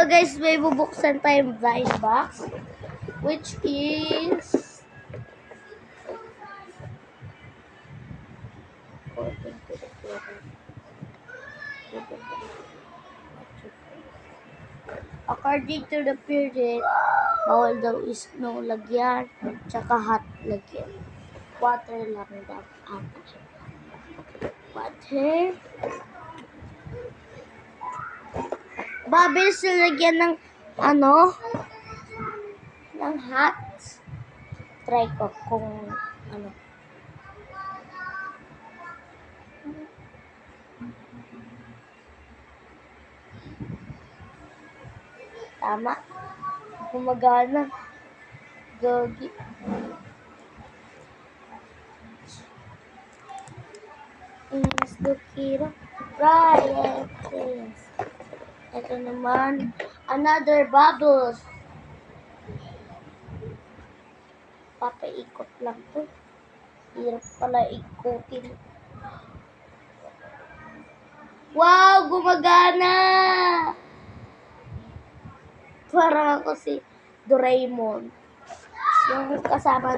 guys, may bubuksan tayong blind box, which is according to the period, bawal daw is no lagyan, tsaka hot lagyan. Water lang daw. Water. Bubbles na lagyan ng ng hot. Try ko kung ano. Tama. Gumagana. Gogi. Is the kira. Right. Yes. Ito naman. Another bubbles. Papaikot lang to. Hirap pala ikutin. Wow! Gumagana! Parang ako si Doraemon. Yung kasama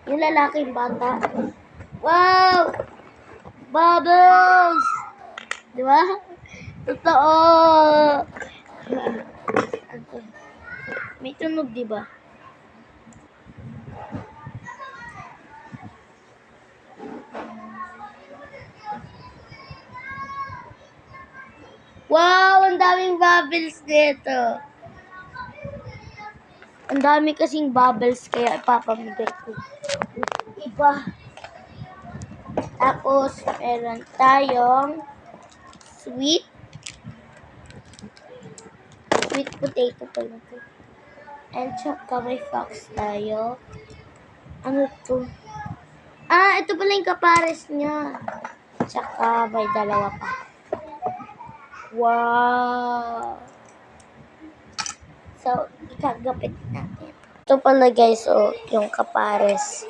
yung lalaking bata. Wow! Bubbles! Di ba? Totoo! May tunog, di ba? Wow! Ang daming bubbles dito. Ang dami kasing bubbles kaya ipapamigay ko. Iba. Tapos, meron tayong sweet potato pala ito. And tsaka may fox tayo. Ano to? Ito pala yung kapares niya. Tsaka may dalawa pa. Wow! So, ikagapit natin. Ito pala guys, yung kapares.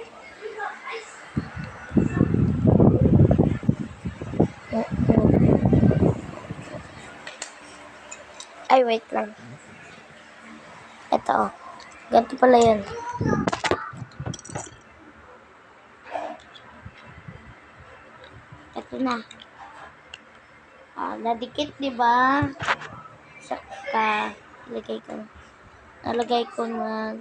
Ay, wait lang. Ito, ganito pala yan. Ito na. Nadikit, di ba? Saka, nalagay ko na